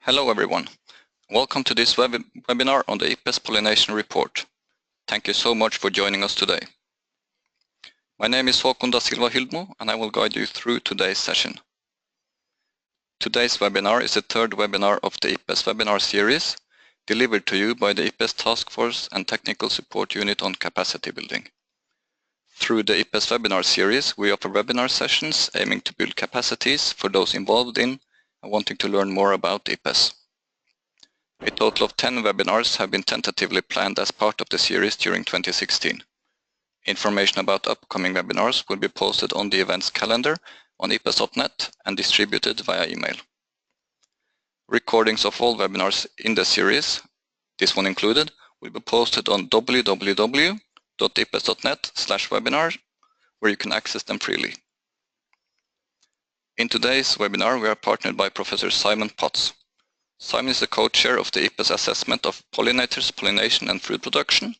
Hello everyone. Welcome to this webinar on the IPBES Pollination Report. Thank you so much for joining us today. My name is Håkon da Silva Hyldmo and I will guide you through today's session. Today's webinar is the third webinar of the IPBES Webinar Series, delivered to you by the IPBES Task Force and Technical Support Unit on Capacity Building. Through the IPBES Webinar Series, we offer webinar sessions aiming to build capacities for those involved in and wanting to learn more about IPBES. A total of 10 webinars have been tentatively planned as part of the series during 2016. Information about upcoming webinars will be posted on the events calendar on ipbes.net and distributed via email. Recordings of all webinars in the series, this one included, will be posted on www.ipbes.net/webinar, where you can access them freely. In today's webinar, we are partnered by Professor Simon Potts. Simon is the co-chair of the IPBES assessment of pollinators, pollination and fruit production,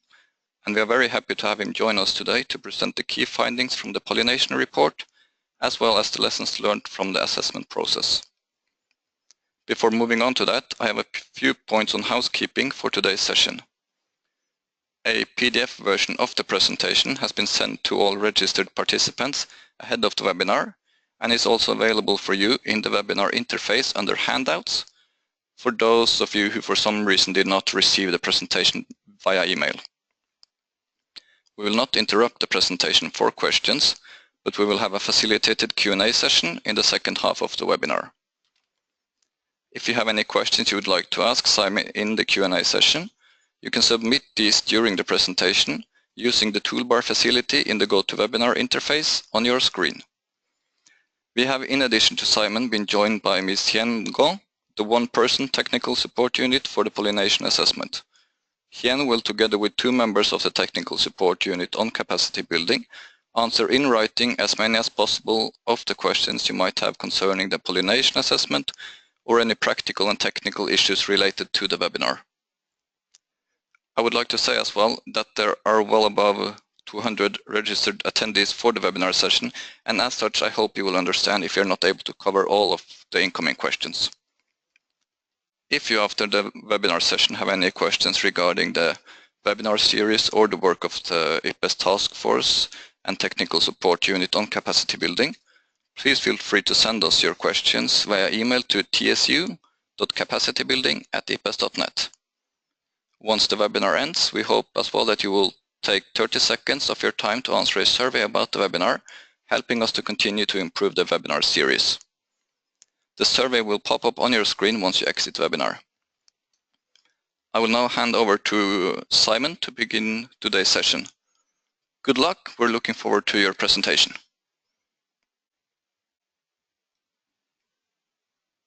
and we are very happy to have him join us today to present the key findings from the pollination report, as well as the lessons learned from the assessment process. Before moving on to that, I have a few points on housekeeping for today's session. A PDF version of the presentation has been sent to all registered participants ahead of the webinar, and is also available for you in the webinar interface under handouts for those of you who for some reason did not receive the presentation via email. We will not interrupt the presentation for questions, but we will have a facilitated Q&A session in the second half of the webinar. If you have any questions you would like to ask Simon in the Q&A session, you can submit these during the presentation using the toolbar facility in the GoToWebinar interface on your screen. We have, in addition to Simon, been joined by Ms. Hien Ngo, the one-person technical support unit for the pollination assessment. Hien will, together with two members of the technical support unit on capacity building, answer in writing as many as possible of the questions you might have concerning the pollination assessment or any practical and technical issues related to the webinar. I would like to say as well that there are well above 200 registered attendees for the webinar session, and as such I hope you will understand if you're not able to cover all of the incoming questions. If you after the webinar session have any questions regarding the webinar series or the work of the IPBES Task Force and Technical Support Unit on Capacity Building, please feel free to send us your questions via email to tsu.capacitybuilding@ipbes.net. Once the webinar ends, we hope as well that you will take 30 seconds of your time to answer a survey about the webinar, helping us to continue to improve the webinar series. The survey will pop up on your screen once you exit the webinar. I will now hand over to Simon to begin today's session. Good luck, we're looking forward to your presentation.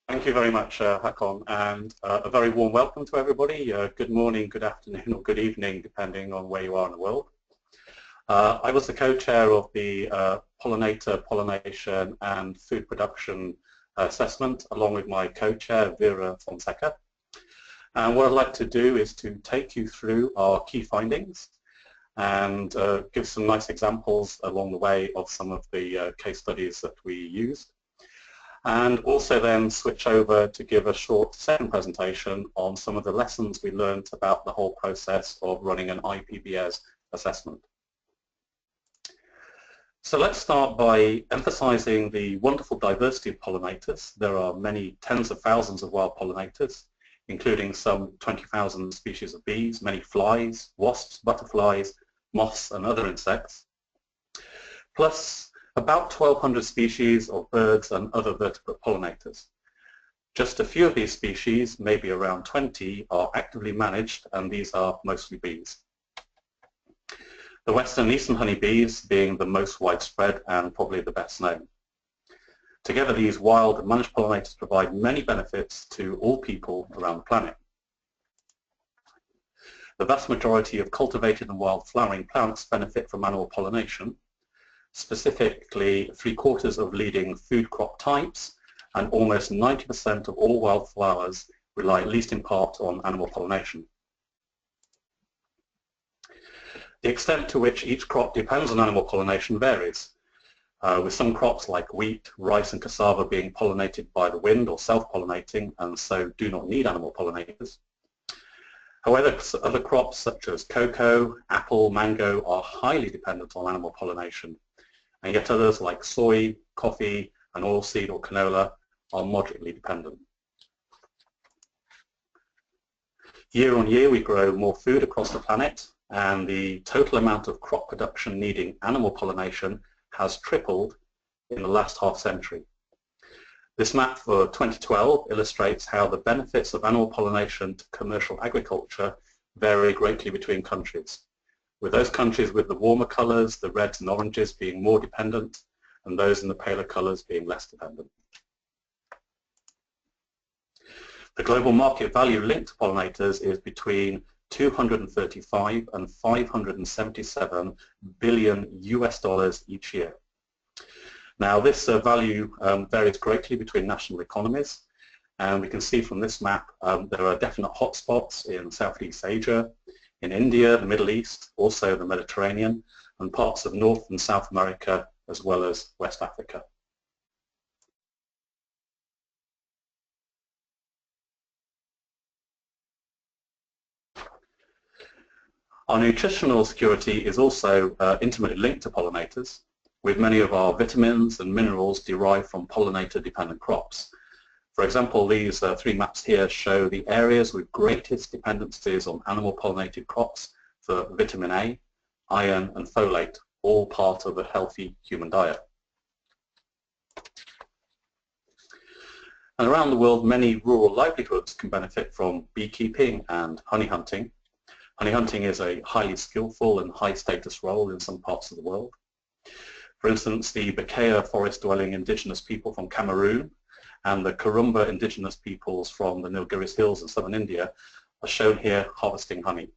Thank you very much, Håkon, and a very warm welcome to everybody. Good morning, good afternoon, or good evening, depending on where you are in the world. I was the co-chair of the Pollinator, Pollination and Food Production Assessment, along with my co-chair, Vera Fonseca. And what I'd like to do is to take you through our key findings and give some nice examples along the way of some of the case studies that we used. And also then switch over to give a short second presentation on some of the lessons we learned about the whole process of running an IPBES assessment. So let's start by emphasizing the wonderful diversity of pollinators. There are many tens of thousands of wild pollinators, including some 20,000 species of bees, many flies, wasps, butterflies, moths and other insects, plus about 1,200 species of birds and other vertebrate pollinators. Just a few of these species, maybe around 20, are actively managed, and these are mostly bees. The western and eastern honeybees being the most widespread and probably the best known. Together, these wild and managed pollinators provide many benefits to all people around the planet. The vast majority of cultivated and wild flowering plants benefit from annual pollination. Specifically, 3/4 of leading food crop types and almost 90% of all wildflowers rely at least in part on animal pollination. The extent to which each crop depends on animal pollination varies. with some crops like wheat, rice and cassava being pollinated by the wind or self-pollinating and so do not need animal pollinators. However, other crops such as cocoa, apple, mango are highly dependent on animal pollination, and yet others like soy, coffee and oilseed or canola are moderately dependent. Year on year we grow more food across the planet, and the total amount of crop production needing animal pollination has tripled in the last half century. This map for 2012 illustrates how the benefits of animal pollination to commercial agriculture vary greatly between countries, with those countries with the warmer colours, the reds and oranges, being more dependent, and those in the paler colours being less dependent. The global market value linked to pollinators is between 235 and 577 billion US dollars each year. Now this value varies greatly between national economies, and we can see from this map there are definite hotspots in Southeast Asia, in India, the Middle East, also the Mediterranean, and parts of North and South America, as well as West Africa. Our nutritional security is also intimately linked to pollinators, with many of our vitamins and minerals derived from pollinator-dependent crops. For example, these three maps here show the areas with greatest dependencies on animal-pollinated crops for vitamin A, iron and folate, all part of a healthy human diet. And around the world, many rural livelihoods can benefit from beekeeping and honey hunting. Honey hunting is a highly skillful and high-status role in some parts of the world. For instance, the Beekeeping forest-dwelling indigenous people from Cameroon and the Kurumba indigenous peoples from the Nilgiris Hills in southern India are shown here harvesting honey.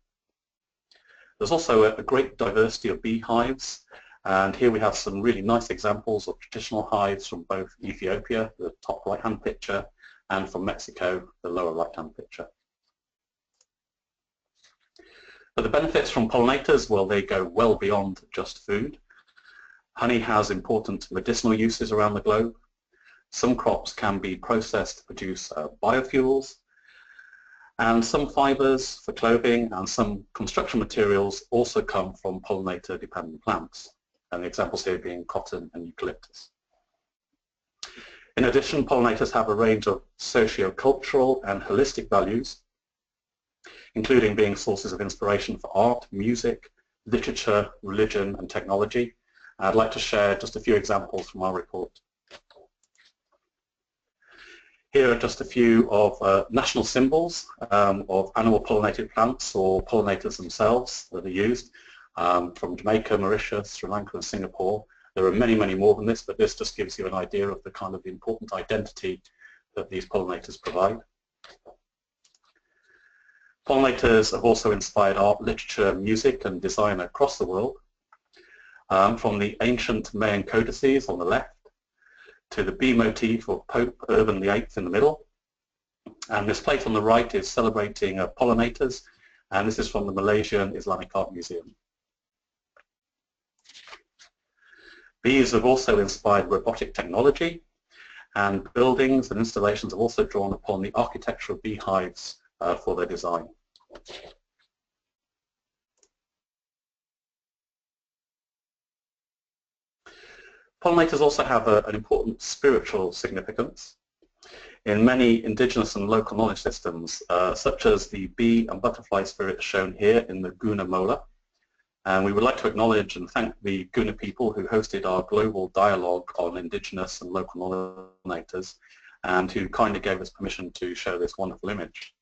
There's also a great diversity of beehives, and here we have some really nice examples of traditional hives from both Ethiopia, the top right-hand picture, and from Mexico, the lower right-hand picture. But the benefits from pollinators, well, they go well beyond just food. Honey has important medicinal uses around the globe. Some crops can be processed to produce biofuels, and some fibers for clothing and some construction materials also come from pollinator-dependent plants, and the examples here being cotton and eucalyptus. In addition, pollinators have a range of socio-cultural and holistic values, including being sources of inspiration for art, music, literature, religion and technology. I'd like to share just a few examples from our report. Here are just a few of national symbols of animal pollinated plants or pollinators themselves that are used from Jamaica, Mauritius, Sri Lanka and Singapore. There are many, many more than this, but this just gives you an idea of the kind of important identity that these pollinators provide. Pollinators have also inspired art, literature, music and design across the world. From the ancient Mayan codices on the left to the bee motif of Pope Urban VIII in the middle. And this plate on the right is celebrating pollinators, and this is from the Malaysian Islamic Art Museum. Bees have also inspired robotic technology, and buildings and installations have also drawn upon the architecture of beehives for their design. Pollinators also have an important spiritual significance. In many indigenous and local knowledge systems, such as the bee and butterfly spirits shown here in the Guna Mola, and we would like to acknowledge and thank the Guna people who hosted our global dialogue on indigenous and local pollinators, and who kindly gave us permission to show this wonderful image.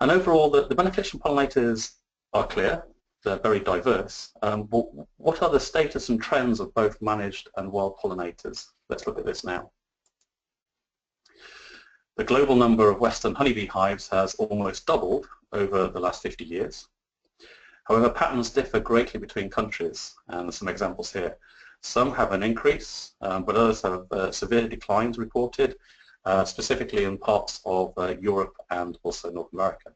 And overall, the benefits from pollinators are clear. They're very diverse. But what are the status and trends of both managed and wild pollinators? Let's look at this now. The global number of Western honeybee hives has almost doubled over the last 50 years. However, patterns differ greatly between countries, and some examples here. Some have an increase, but others have severe declines reported, specifically in parts of Europe and also North America.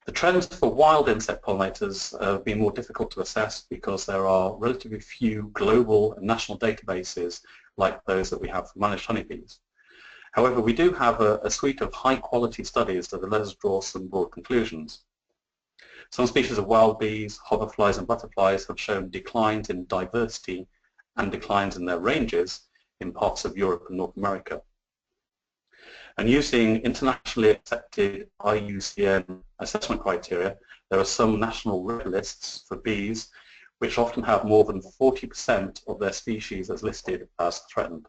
The trends for wild insect pollinators have been more difficult to assess because there are relatively few global and national databases like those that we have for managed honeybees. However, we do have a suite of high-quality studies that have let us draw some broad conclusions. Some species of wild bees, hoverflies and butterflies have shown declines in diversity and declines in their ranges in parts of Europe and North America. And using internationally accepted IUCN assessment criteria, there are some national red lists for bees which often have more than 40% of their species as listed as threatened.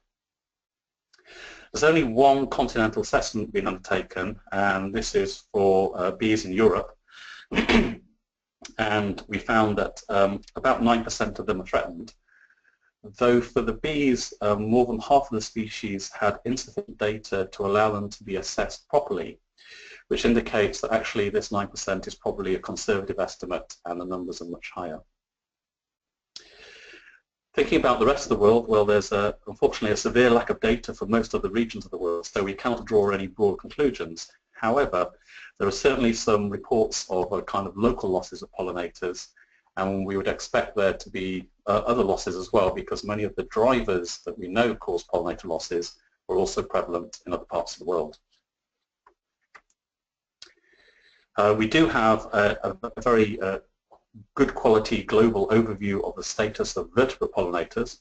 There's only one continental assessment being undertaken, and this is for bees in Europe. And we found that about 9% of them are threatened, though for the bees, more than half of the species had insufficient data to allow them to be assessed properly, which indicates that actually this 9% is probably a conservative estimate and the numbers are much higher. Thinking about the rest of the world, well, there's unfortunately a severe lack of data for most of the regions of the world, so we cannot draw any broad conclusions. However, there are certainly some reports of kind of local losses of pollinators, and we would expect there to be other losses as well, because many of the drivers that we know cause pollinator losses are also prevalent in other parts of the world. We do have a very good quality global overview of the status of vertebrate pollinators.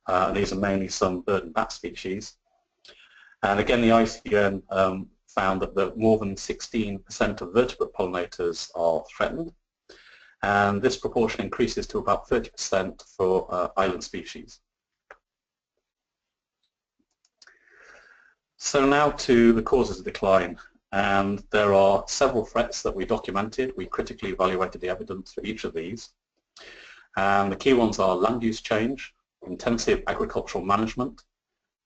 And these are mainly some bird and bat species. And again, the IUCN found that more than 16% of vertebrate pollinators are threatened. And this proportion increases to about 30% for island species. So now to the causes of decline. And there are several threats that we documented. We critically evaluated the evidence for each of these. And the key ones are land use change, intensive agricultural management,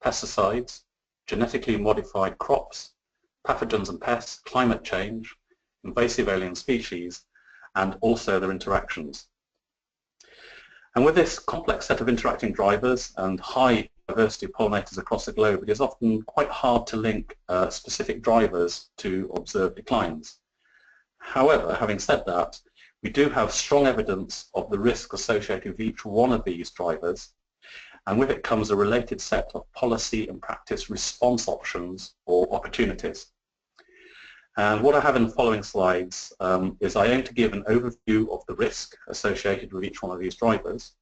pesticides, genetically modified crops, pathogens and pests, climate change, invasive alien species, and also their interactions. And with this complex set of interacting drivers and high diversity of pollinators across the globe, it is often quite hard to link specific drivers to observed declines. However, having said that, we do have strong evidence of the risk associated with each one of these drivers, and with it comes a related set of policy and practice response options or opportunities. And what I have in the following slides is I aim to give an overview of the risk associated with each one of these drivers.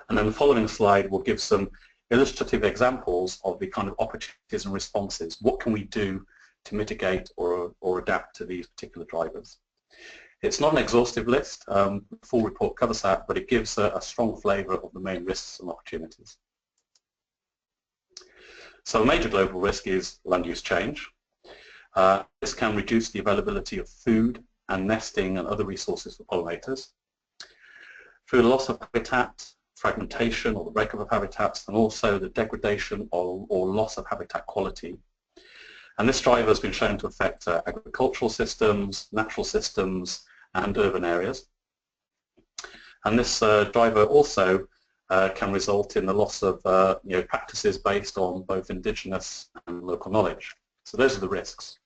And then the following slide will give some illustrative examples of the kind of opportunities and responses. What can we do to mitigate or adapt to these particular drivers? It's not an exhaustive list. The full report covers that, but it gives a strong flavour of the main risks and opportunities. So a major global risk is land use change. This can reduce the availability of food and nesting and other resources for pollinators. Through the loss of habitat, fragmentation or the breakup of habitats, and also the degradation or loss of habitat quality. And this driver has been shown to affect agricultural systems, natural systems, and urban areas. And this driver also can result in the loss of practices based on both indigenous and local knowledge. So those are the risks.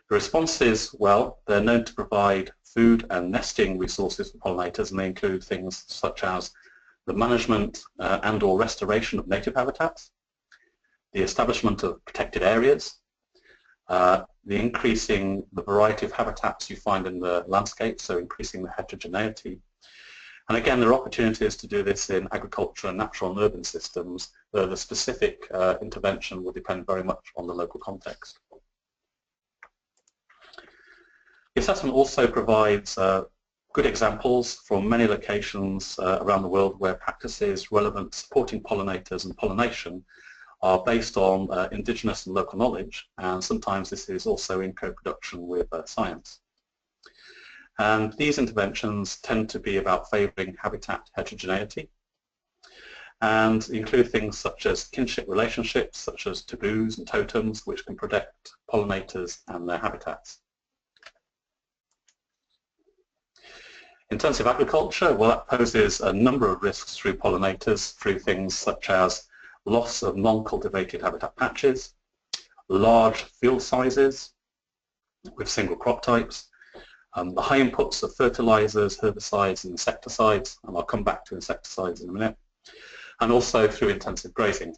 The responses, well, they're known to provide food and nesting resources for pollinators, and they include things such as the management and or restoration of native habitats, the establishment of protected areas, the increasing the variety of habitats you find in the landscape, so increasing the heterogeneity. And again, there are opportunities to do this in agriculture and natural and urban systems, though the specific intervention will depend very much on the local context. The assessment also provides good examples from many locations around the world where practices relevant supporting pollinators and pollination are based on indigenous and local knowledge, and sometimes this is also in co-production with science. And these interventions tend to be about favouring habitat heterogeneity and include things such as kinship relationships, such as taboos and totems, which can protect pollinators and their habitats. Intensive agriculture, well, that poses a number of risks through pollinators, through things such as loss of non-cultivated habitat patches, large field sizes, with single crop types, the high inputs of fertilizers, herbicides and insecticides, and I'll come back to insecticides in a minute, and also through intensive grazing.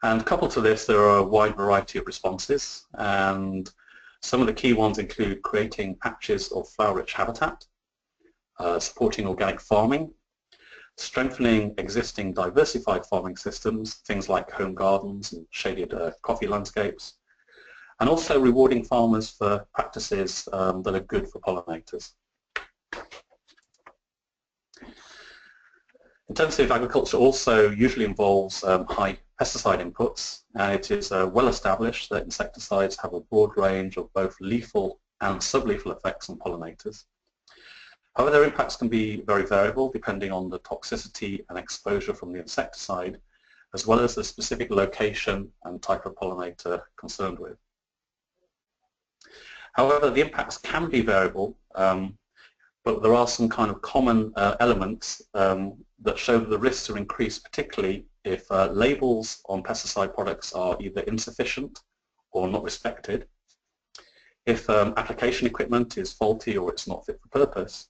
And coupled to this, there are a wide variety of responses, and some of the key ones include creating patches of flower-rich habitat, supporting organic farming, strengthening existing diversified farming systems, things like home gardens and shaded coffee landscapes, and also rewarding farmers for practices that are good for pollinators. Intensive agriculture also usually involves high pesticide inputs, and it is well established that insecticides have a broad range of both lethal and sublethal effects on pollinators. However, their impacts can be very variable depending on the toxicity and exposure from the insecticide, as well as the specific location and type of pollinator concerned with. However, the impacts can be variable, but there are some kind of common elements that show that the risks are increased, particularly if labels on pesticide products are either insufficient or not respected, if application equipment is faulty or it's not fit for purpose,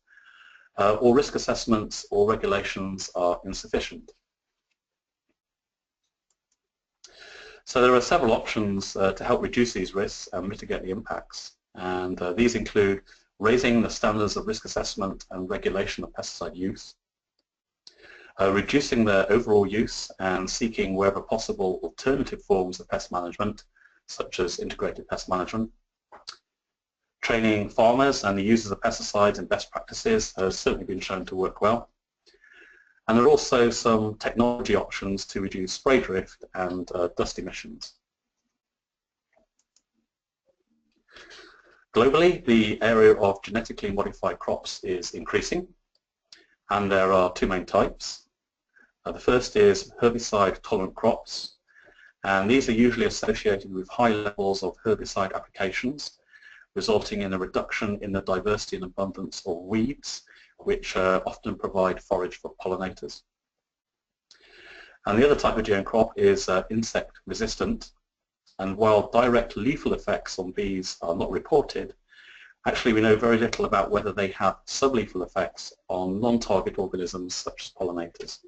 or risk assessments or regulations are insufficient. So there are several options to help reduce these risks and mitigate the impacts, and these include raising the standards of risk assessment and regulation of pesticide use, reducing their overall use and seeking wherever possible alternative forms of pest management, such as integrated pest management. Training farmers and the users of pesticides and best practices has certainly been shown to work well. And there are also some technology options to reduce spray drift and dust emissions. Globally, the area of genetically modified crops is increasing, and there are two main types. The first is herbicide-tolerant crops, and these are usually associated with high levels of herbicide applications, resulting in a reduction in the diversity and abundance of weeds, which often provide forage for pollinators. And the other type of GM crop is insect resistant, and while direct lethal effects on bees are not reported, actually we know very little about whether they have sublethal effects on non-target organisms such as pollinators.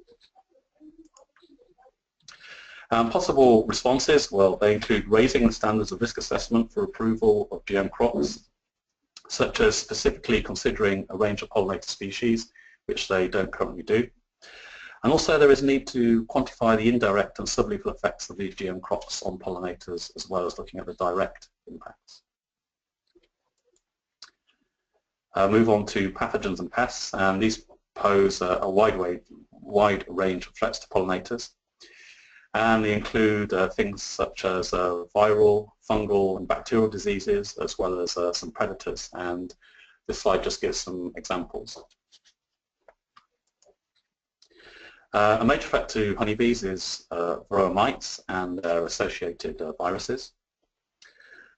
Possible responses, well, they include raising the standards of risk assessment for approval of GM crops, such as specifically considering a range of pollinator species, which they don't currently do. And also there is a need to quantify the indirect and sublethal effects of these GM crops on pollinators, as well as looking at the direct impacts. Move on to pathogens and pests, and these pose a wide range of threats to pollinators. And they include things such as viral, fungal and bacterial diseases, as well as some predators, and this slide just gives some examples. A major threat to honeybees is varroa mites and their associated viruses.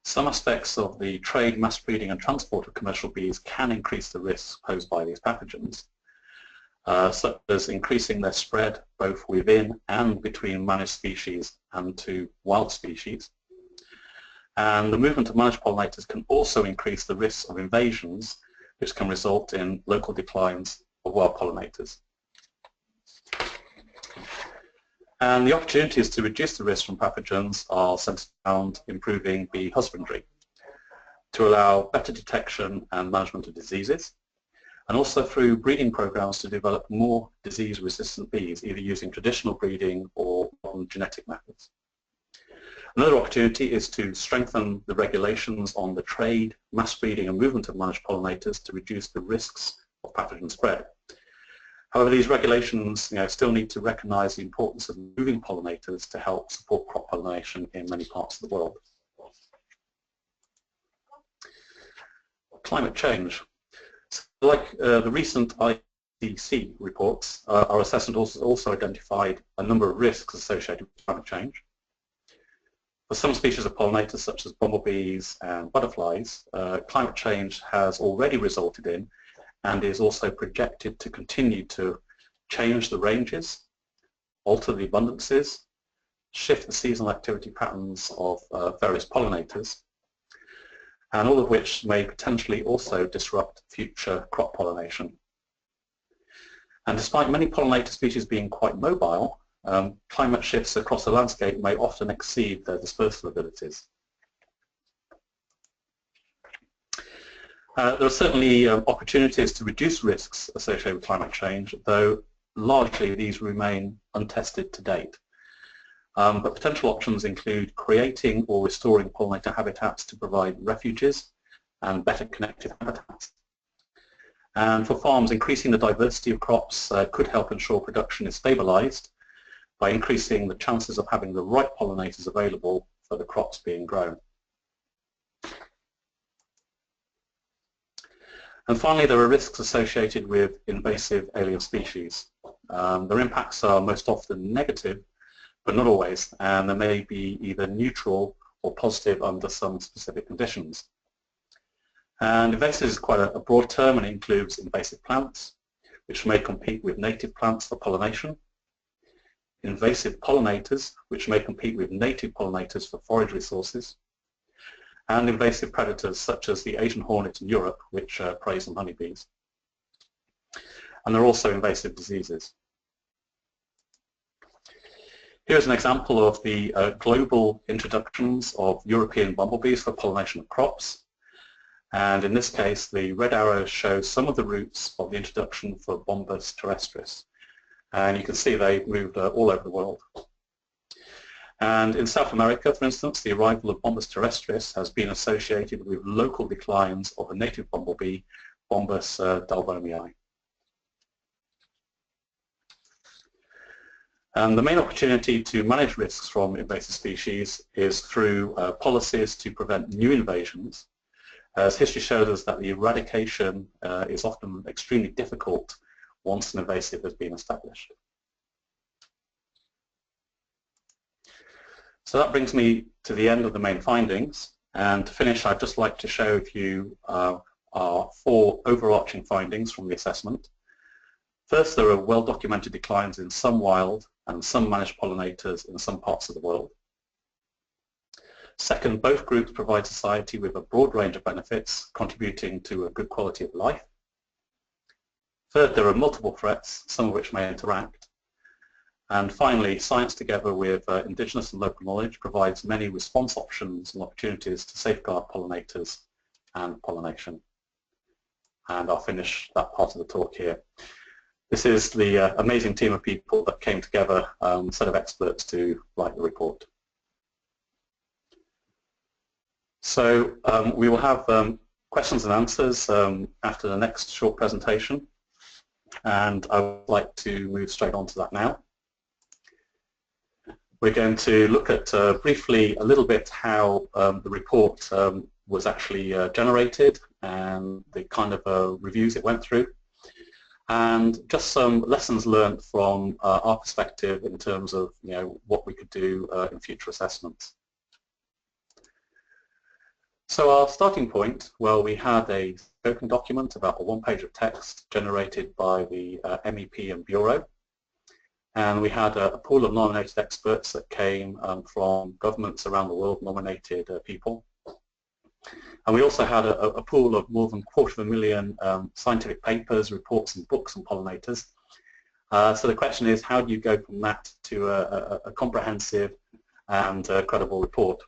Some aspects of the trade, mass breeding and transport of commercial bees can increase the risks posed by these pathogens, such as increasing their spread both within and between managed species and to wild species. And the movement of managed pollinators can also increase the risks of invasions, which can result in local declines of wild pollinators. And the opportunities to reduce the risk from pathogens are centered around improving bee husbandry, to allow better detection and management of diseases, and also through breeding programs to develop more disease-resistant bees, either using traditional breeding or modern genetic methods. Another opportunity is to strengthen the regulations on the trade, mass breeding and movement of managed pollinators to reduce the risks of pathogen spread. However, these regulations still need to recognize the importance of moving pollinators to help support crop pollination in many parts of the world. Climate change. So, like the recent IPBES reports, our assessment also identified a number of risks associated with climate change. For some species of pollinators, such as bumblebees and butterflies, climate change has already resulted in and is also projected to continue to change the ranges, alter the abundances, shift the seasonal activity patterns of various pollinators, and all of which may potentially also disrupt future crop pollination. And despite many pollinator species being quite mobile, climate shifts across the landscape may often exceed their dispersal abilities. There are certainly opportunities to reduce risks associated with climate change, though largely these remain untested to date. But potential options include creating or restoring pollinator habitats to provide refuges and better connected habitats. And for farms, increasing the diversity of crops could help ensure production is stabilized by increasing the chances of having the right pollinators available for the crops being grown. And finally, there are risks associated with invasive alien species. Their impacts are most often negative, but not always, and they may be either neutral or positive under some specific conditions. And invasive is quite a broad term, and it includes invasive plants, which may compete with native plants for pollination, invasive pollinators, which may compete with native pollinators for forage resources, and invasive predators such as the Asian hornet in Europe, which preys on honeybees. And there are also invasive diseases. Here's an example of the global introductions of European bumblebees for pollination of crops. And in this case, the red arrows show some of the routes of the introduction for Bombus terrestris. And you can see they moved all over the world. And in South America, for instance, the arrival of Bombus terrestris has been associated with local declines of a native bumblebee, Bombus dalbomii. And the main opportunity to manage risks from invasive species is through policies to prevent new invasions, as history shows us that the eradication is often extremely difficult once an invasive has been established. So that brings me to the end of the main findings, and to finish I'd just like to show you our 4 overarching findings from the assessment. First, there are well-documented declines in some wild and some managed pollinators in some parts of the world. Second, both groups provide society with a broad range of benefits, contributing to a good quality of life. Third, there are multiple threats, some of which may interact. And finally, science together with Indigenous and local knowledge provides many response options and opportunities to safeguard pollinators and pollination. And I'll finish that part of the talk here. This is the amazing team of people that came together, a set of experts to write the report. So we will have questions and answers after the next short presentation, and I would like to move straight on to that now. We're going to look at briefly a little bit how the report was actually generated and the kind of reviews it went through, and just some lessons learned from our perspective in terms of what we could do in future assessments. So our starting point, well, we had a scoping document, about a 1 page of text generated by the MEP and Bureau, and we had a pool of nominated experts that came from governments around the world, nominated people. And we also had a pool of more than 250,000 scientific papers, reports and books on pollinators. So the question is, how do you go from that to a comprehensive and credible report?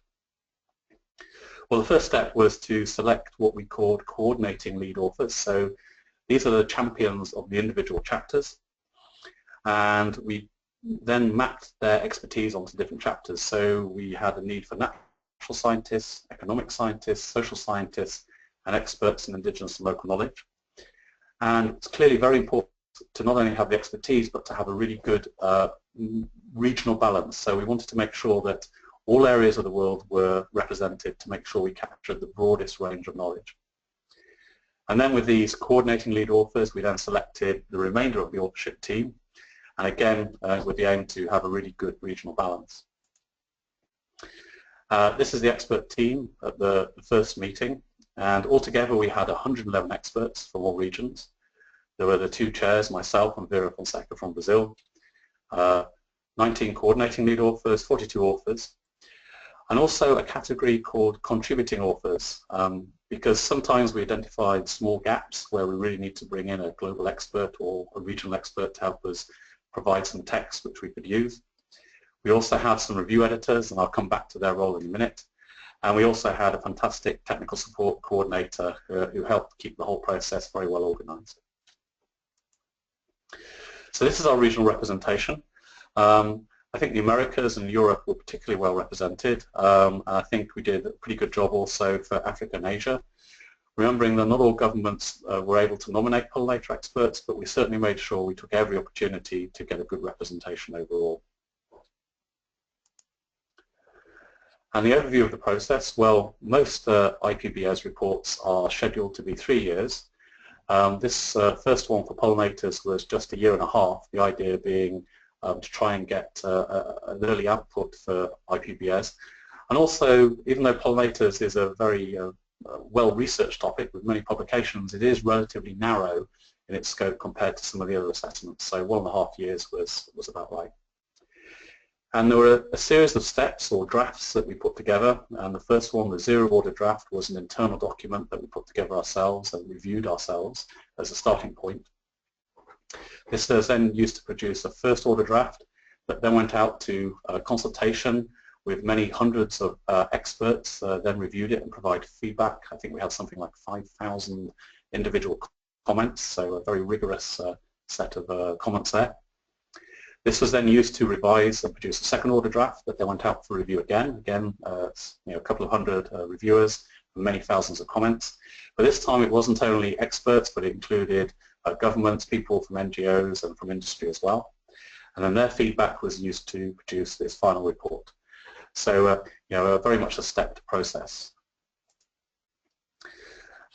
Well, the first step was to select what we called coordinating lead authors. So these are the champions of the individual chapters, and we then mapped their expertise onto different chapters. So we had a need for natural scientists, economic scientists, social scientists, and experts in Indigenous and local knowledge. And it's clearly very important to not only have the expertise, but to have a really good regional balance. So we wanted to make sure that all areas of the world were represented to make sure we captured the broadest range of knowledge. And then with these coordinating lead authors, we then selected the remainder of the authorship team, and again with the aim to have a really good regional balance. This is the expert team at the first meeting, and altogether we had 111 experts from all regions. There were the 2 chairs, myself and Vera Fonseca from Brazil. 19 coordinating lead authors, 42 authors, and also a category called contributing authors, because sometimes we identified small gaps where we really need to bring in a global expert or a regional expert to help us provide some text which we could use. We also had some review editors, and I'll come back to their role in a minute. And we also had a fantastic technical support coordinator who helped keep the whole process very well organized. So this is our regional representation. I think the Americas and Europe were particularly well represented. I think we did a pretty good job also for Africa and Asia. Remembering that not all governments were able to nominate pollinator experts, but we certainly made sure we took every opportunity to get a good representation overall. And the overview of the process, well, most IPBES reports are scheduled to be 3 years. This first one for pollinators was just 1.5 years, the idea being to try and get an early output for IPBES. And also, even though pollinators is a very well-researched topic with many publications, it is relatively narrow in its scope compared to some of the other assessments. So 1.5 years was about right. And there were a series of steps or drafts that we put together, and the first one, the zero order draft, was an internal document that we put together ourselves and reviewed ourselves as a starting point. This was then used to produce a first order draft that then went out to consultation with many hundreds of experts, then reviewed it and provided feedback. I think we had something like 5,000 individual comments, so a very rigorous set of comments there. This was then used to revise and produce a second order draft that then went out for review again. A couple of hundred reviewers and many thousands of comments. But this time it wasn't only experts, but it included governments, people from NGOs and from industry as well. And then their feedback was used to produce this final report. So, very much a stepped process.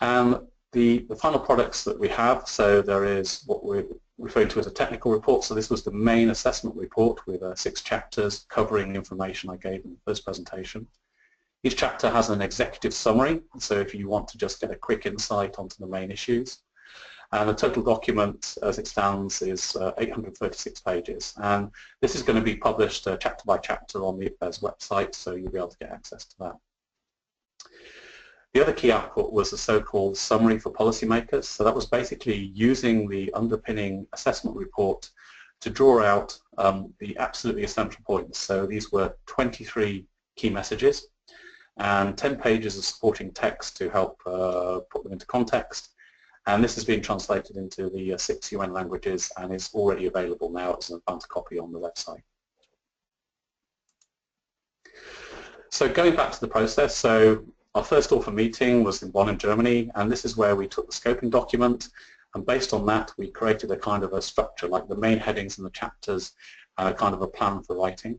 And the final products that we have, so there is what we're referring to as a technical report. So this was the main assessment report with 6 chapters covering the information I gave in the first presentation. Each chapter has an executive summary, so if you want to just get a quick insight onto the main issues. And the total document, as it stands, is 836 pages. And this is going to be published chapter by chapter on the IPBES website, so you'll be able to get access to that. The other key output was the so-called summary for policymakers. So that was basically using the underpinning assessment report to draw out the absolutely essential points. So these were 23 key messages and 10 pages of supporting text to help put them into context. And this has been translated into the 6 UN languages and is already available now as an advanced copy on the website. So going back to the process, so our first author meeting was in Bonn in Germany, and this is where we took the scoping document, and based on that we created a kind of a structure, like the main headings in the chapters, kind of a plan for writing.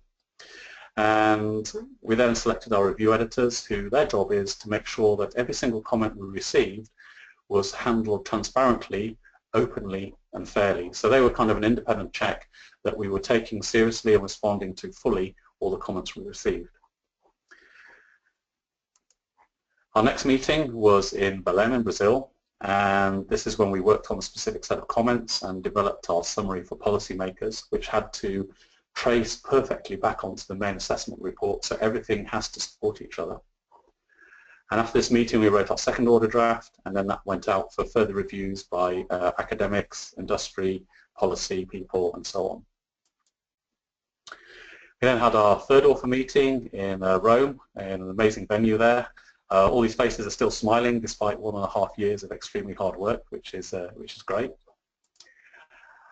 And we then selected our review editors, who their job is to make sure that every single comment we received was handled transparently, openly and fairly. So they were kind of an independent check that we were taking seriously and responding to fully all the comments we received. Our next meeting was in Belem in Brazil, and this is when we worked on a specific set of comments and developed our summary for policymakers, which had to trace perfectly back onto the main assessment report, so everything has to support each other. And after this meeting we wrote our second order draft, and then that went out for further reviews by academics, industry, policy people and so on. We then had our third author meeting in Rome, in an amazing venue there. All these faces are still smiling despite 1.5 years of extremely hard work, which is great.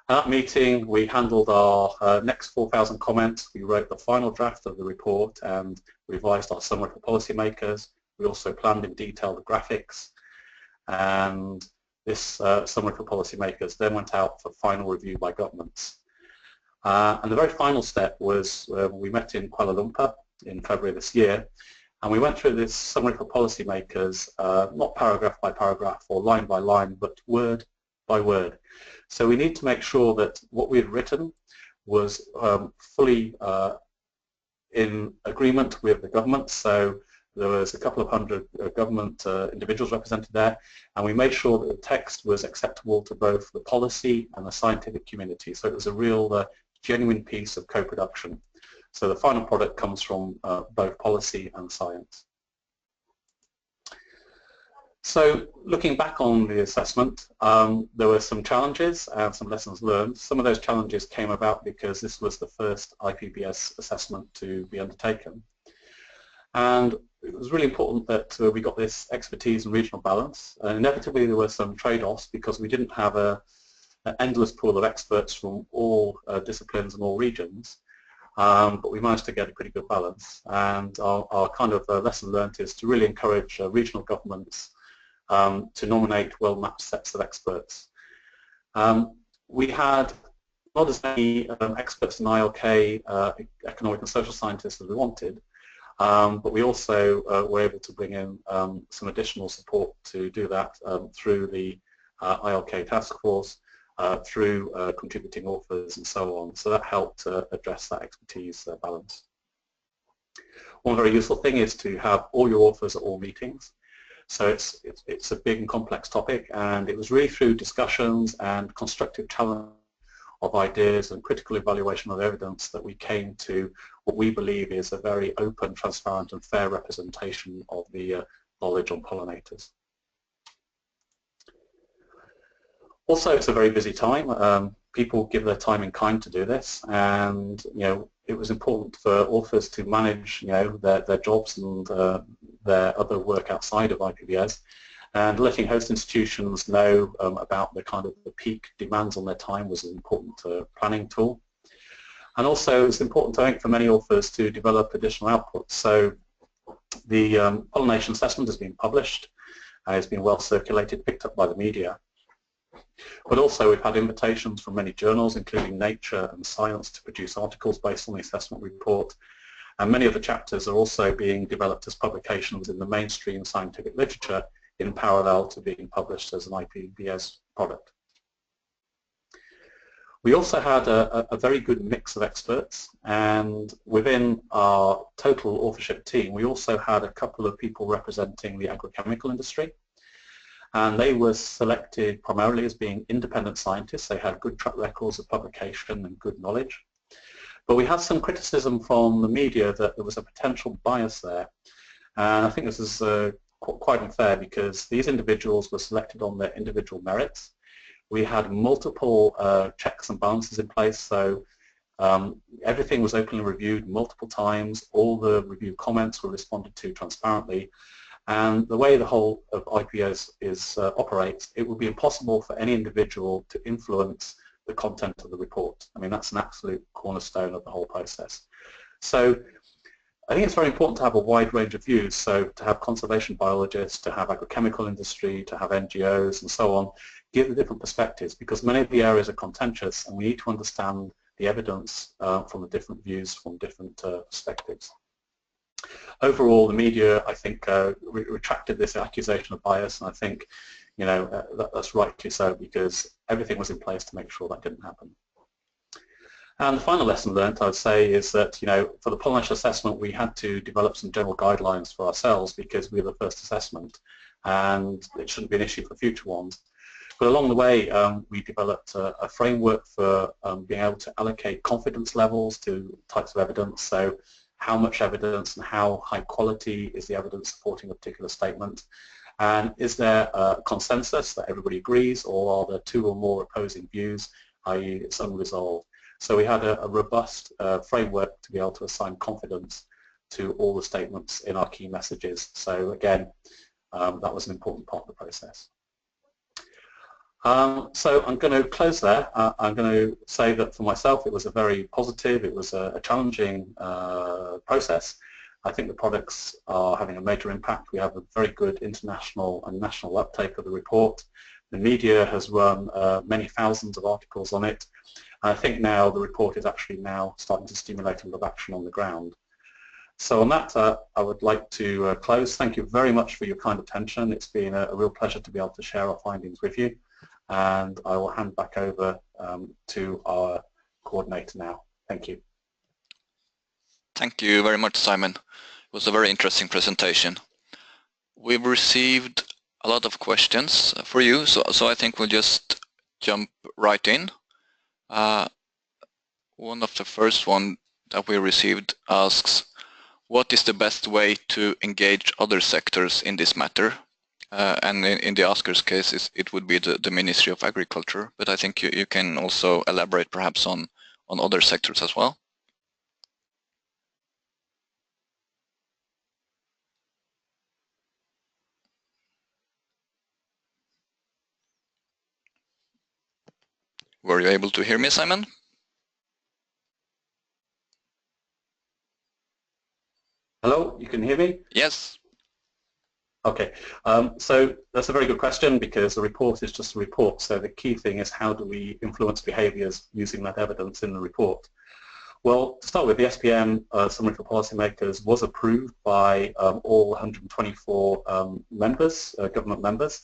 At that meeting we handled our next 4,000 comments. We wrote the final draft of the report and revised our summary for policymakers. We also planned in detail the graphics, and this summary for policymakers then went out for final review by governments. And the very final step was we met in Kuala Lumpur in February this year, and we went through this summary for policymakers, not paragraph by paragraph or line by line, but word by word. So we need to make sure that what we had written was fully in agreement with the government. So there was a couple of hundred government individuals represented there, and we made sure that the text was acceptable to both the policy and the scientific community. So it was a real genuine piece of co-production. So the final product comes from both policy and science. So looking back on the assessment, there were some challenges and some lessons learned. Some of those challenges came about because this was the first IPBES assessment to be undertaken. And it was really important that we got this expertise and regional balance. And inevitably there were some trade-offs because we didn't have an endless pool of experts from all disciplines and all regions. But we managed to get a pretty good balance. And our kind of lesson learned is to really encourage regional governments to nominate well-mapped sets of experts. We had not as many experts in ILK, economic and social scientists as we wanted, but we also were able to bring in some additional support to do that through the ILK task force, through contributing authors and so on. So that helped address that expertise balance. One very useful thing is to have all your authors at all meetings. So it's a big and complex topic, and it was really through discussions and constructive challenge of ideas and critical evaluation of evidence that we came to what we believe is a very open, transparent and fair representation of the knowledge on pollinators. Also, it's a very busy time. People give their time in kind to do this, and it was important for authors to manage their jobs and their other work outside of IPBES, and letting host institutions know about the kind of the peak demands on their time was an important planning tool. And also it's important, I think, for many authors to develop additional outputs. So the pollination assessment has been published, it's been well circulated, picked up by the media. But also we've had invitations from many journals, including Nature and Science, to produce articles based on the assessment report. And many of the chapters are also being developed as publications in the mainstream scientific literature in parallel to being published as an IPBES product. We also had a very good mix of experts, and within our total authorship team we also had a couple of people representing the agrochemical industry. And they were selected primarily as being independent scientists. They had good track records of publication and good knowledge. But we had some criticism from the media that there was a potential bias there. And I think this is quite unfair because these individuals were selected on their individual merits. We had multiple checks and balances in place, so everything was openly reviewed multiple times. All the review comments were responded to transparently. And the way the whole of IPBES operates, it would be impossible for any individual to influence the content of the report. I mean, that's an absolute cornerstone of the whole process. So I think it's very important to have a wide range of views, so to have conservation biologists, to have agrochemical industry, to have NGOs and so on, give the different perspectives, because many of the areas are contentious and we need to understand the evidence from the different views, from different perspectives. Overall, the media, I think, retracted this accusation of bias, and I think, that's rightly so, because everything was in place to make sure that didn't happen. And the final lesson learned, I would say, is that, for the pollination assessment, we had to develop some general guidelines for ourselves because we were the first assessment, and it shouldn't be an issue for future ones. But along the way, we developed a framework for being able to allocate confidence levels to types of evidence. So how much evidence and how high quality is the evidence supporting a particular statement, and is there a consensus that everybody agrees, or are there two or more opposing views, i.e. it's unresolved. So we had a robust framework to be able to assign confidence to all the statements in our key messages. So again, that was an important part of the process. So I'm going to close there. I'm going to say that for myself it was a very positive, it was a challenging process. I think the products are having a major impact. We have a very good international and national uptake of the report. The media has run many thousands of articles on it. I think now the report is actually now starting to stimulate a lot of action on the ground. So on that, I would like to close. Thank you very much for your kind attention. It's been a real pleasure to be able to share our findings with you. And I will hand back over to our coordinator now. Thank you. Thank you very much, Simon. It was a very interesting presentation. We've received a lot of questions for you, so I think we'll just jump right in. One of the first one that we received asks, what is the best way to engage other sectors in this matter? And in the asker's case, it would be the Ministry of Agriculture, but I think you can also elaborate perhaps on other sectors as well. Were you able to hear me, Simon? Hello, you can hear me? Yes. Okay, so that's a very good question because the report is just a report. So the key thing is how do we influence behaviours using that evidence in the report? Well, to start with, the SPM Summary for Policymakers was approved by all 124 members, government members,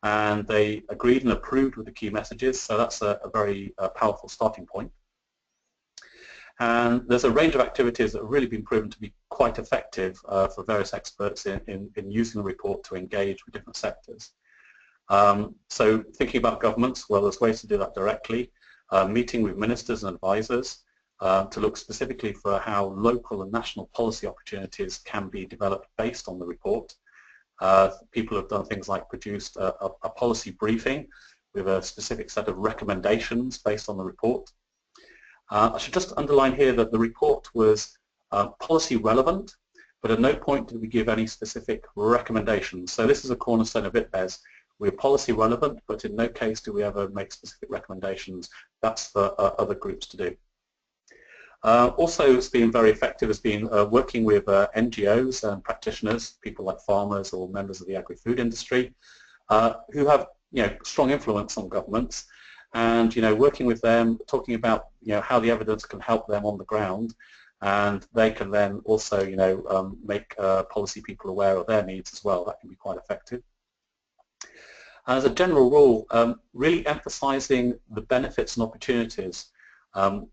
and they agreed and approved with the key messages. So that's a very powerful starting point. And there's a range of activities that have really been proven to be quite effective for various experts in using the report to engage with different sectors. So thinking about governments, well, there's ways to do that directly, meeting with ministers and advisors to look specifically for how local and national policy opportunities can be developed based on the report. People have done things like produced a policy briefing with a specific set of recommendations based on the report. I should just underline here that the report was policy relevant, but at no point did we give any specific recommendations. So this is a cornerstone of IPBES. We're policy relevant, but in no case do we ever make specific recommendations. That's for other groups to do. Also, it's been very effective has been working with NGOs and practitioners, people like farmers or members of the agri-food industry, who have strong influence on governments. And working with them, talking about how the evidence can help them on the ground, and they can then also make policy people aware of their needs as well. That can be quite effective. As a general rule, really emphasising the benefits and opportunities. What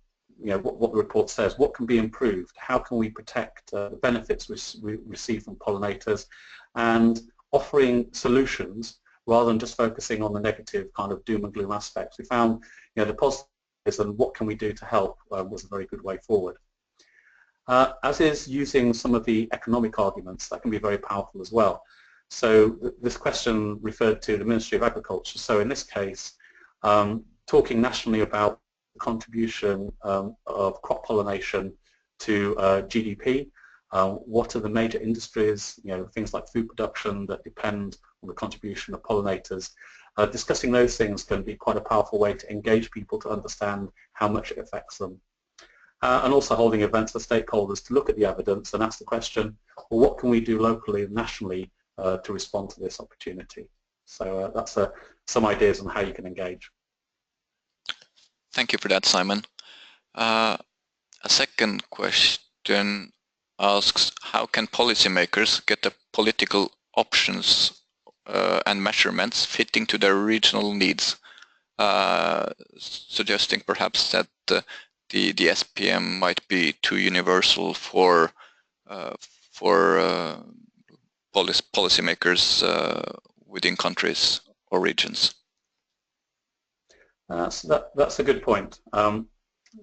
the report says, what can be improved, how can we protect the benefits we receive from pollinators, and offering solutions rather than just focusing on the negative kind of doom and gloom aspects. We found the positives and what can we do to help was a very good way forward. As is using some of the economic arguments, that can be very powerful as well. So this question referred to the Ministry of Agriculture. So in this case, talking nationally about the contribution of crop pollination to GDP, what are the major industries, things like food production that depend on the contribution of pollinators. Discussing those things can be quite a powerful way to engage people to understand how much it affects them. And also holding events for stakeholders to look at the evidence and ask the question, well, what can we do locally and nationally to respond to this opportunity? So that's some ideas on how you can engage. Thank you for that, Simon. A second question asks, how can policymakers get the political options and measurements fitting to their regional needs, suggesting perhaps that the SPM might be too universal for policymakers within countries or regions? That's a good point.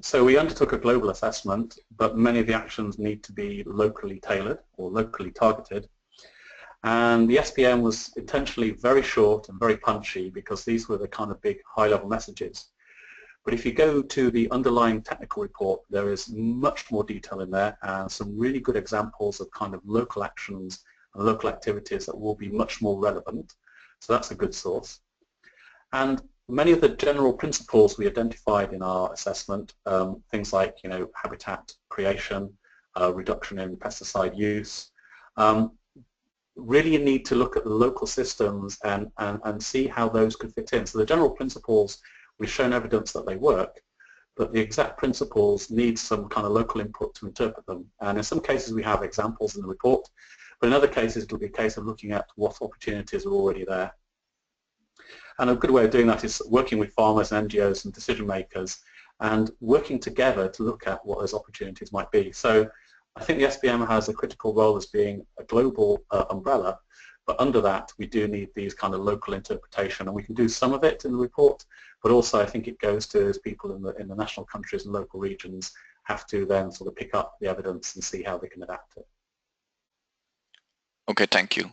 So we undertook a global assessment, but many of the actions need to be locally tailored or locally targeted. And the SPM was intentionally very short and very punchy because these were the kind of big high-level messages. But if you go to the underlying technical report, there is much more detail in there and some really good examples of kind of local actions and local activities that will be much more relevant. So that's a good source. And many of the general principles we identified in our assessment, things like habitat creation, reduction in pesticide use, really you need to look at the local systems and see how those could fit in. So the general principles, we've shown evidence that they work, but the exact principles need some kind of local input to interpret them. And in some cases we have examples in the report, but in other cases it will be a case of looking at what opportunities are already there. And a good way of doing that is working with farmers and NGOs and decision makers and working together to look at what those opportunities might be. So I think the SPM has a critical role as being a global umbrella, but under that we do need these kind of local interpretation, and we can do some of it in the report, but also I think it goes to as people in the national countries and local regions have to then sort of pick up the evidence and see how they can adapt it. Okay, thank you.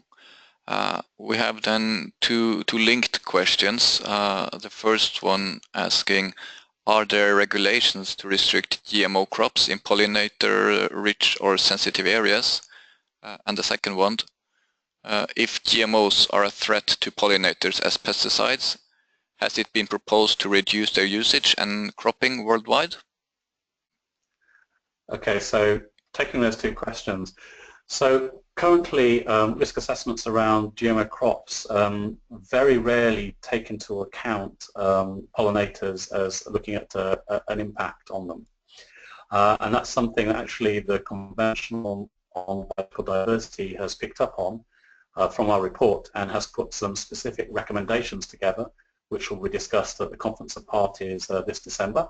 We have then two linked questions. The first one asking, are there regulations to restrict GMO crops in pollinator-rich or sensitive areas? And the second one, if GMOs are a threat to pollinators as pesticides, has it been proposed to reduce their usage and cropping worldwide? Okay, so taking those two questions. So currently risk assessments around GMO crops very rarely take into account pollinators as looking at an impact on them. And that's something that actually the Convention on Biological Diversity has picked up on from our report and has put some specific recommendations together, which will be discussed at the Conference of Parties this December.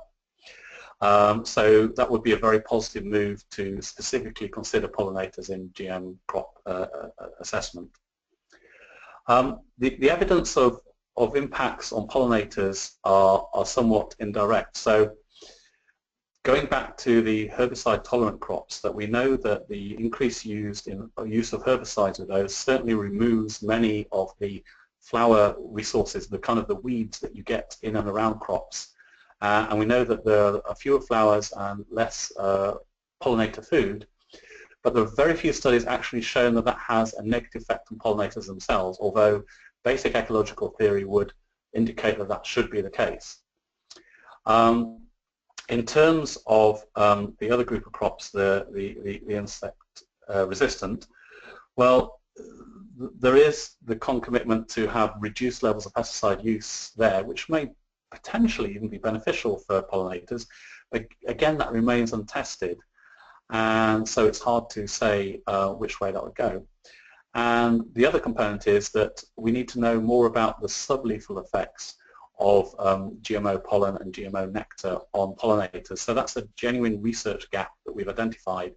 So that would be a very positive move to specifically consider pollinators in GM crop assessment. The evidence of impacts on pollinators are somewhat indirect. So going back to the herbicide tolerant crops, that we know that the increased use of herbicides with those certainly removes many of the flower resources, the kind of the weeds that you get in and around crops. And we know that there are fewer flowers and less pollinator food, but there are very few studies actually shown that that has a negative effect on pollinators themselves, although basic ecological theory would indicate that that should be the case. In terms of the other group of crops, the insect resistant, well, there is the concomitant to have reduced levels of pesticide use there, which may potentially even be beneficial for pollinators. But again, that remains untested, and so it's hard to say which way that would go. And the other component is that we need to know more about the sublethal effects of GMO pollen and GMO nectar on pollinators. So that's a genuine research gap that we've identified,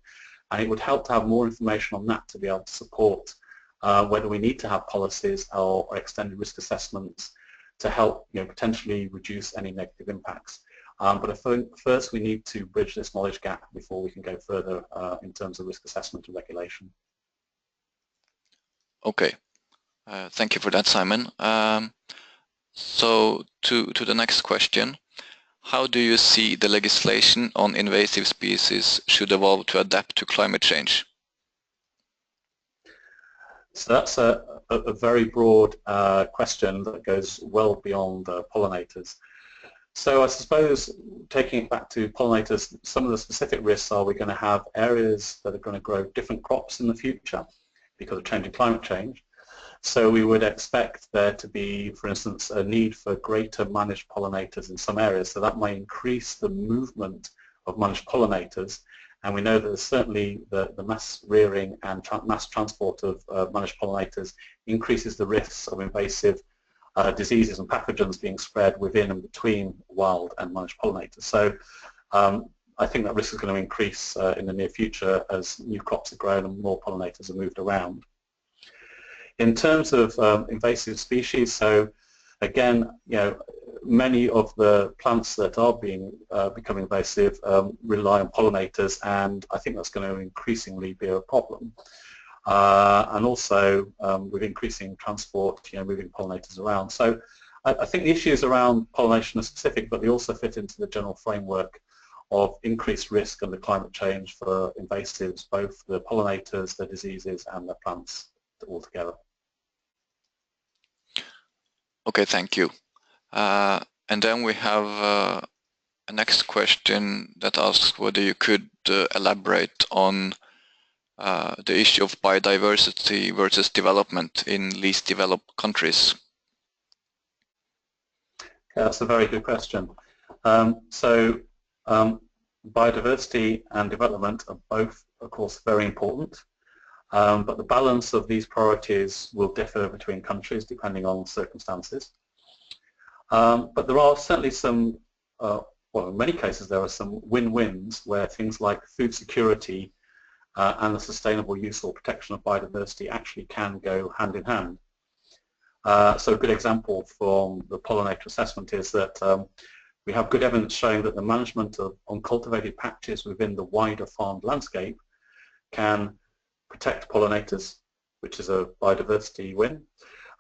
and it would help to have more information on that to be able to support whether we need to have policies or extended risk assessments to help potentially reduce any negative impacts. But I think first we need to bridge this knowledge gap before we can go further in terms of risk assessment and regulation. Okay, thank you for that, Simon. So to the next question, how do you see the legislation on invasive species should evolve to adapt to climate change? So that's a very broad question that goes well beyond pollinators. So I suppose taking it back to pollinators, some of the specific risks are we're going to have areas that are going to grow different crops in the future because of changing climate change. So we would expect there to be, for instance, a need for greater managed pollinators in some areas. So that might increase the movement of managed pollinators. And we know that certainly the mass rearing and mass transport of managed pollinators increases the risks of invasive diseases and pathogens being spread within and between wild and managed pollinators. So I think that risk is going to increase in the near future as new crops are grown and more pollinators are moved around. In terms of invasive species, so again, many of the plants that are becoming invasive rely on pollinators, and I think that's going to increasingly be a problem. And also with increasing transport, moving pollinators around. So I think the issues around pollination are specific, but they also fit into the general framework of increased risk under climate change for invasives, both the pollinators, the diseases, and the plants altogether. Okay, thank you. And then we have a next question that asks whether you could elaborate on the issue of biodiversity versus development in least developed countries. Yeah, that's a very good question. Biodiversity and development are both, of course, very important. But the balance of these priorities will differ between countries depending on circumstances. But there are certainly some, well, in many cases there are some win-wins where things like food security and the sustainable use or protection of biodiversity actually can go hand in hand. So a good example from the pollinator assessment is that we have good evidence showing that the management of uncultivated patches within the wider farmed landscape can protect pollinators, which is a biodiversity win,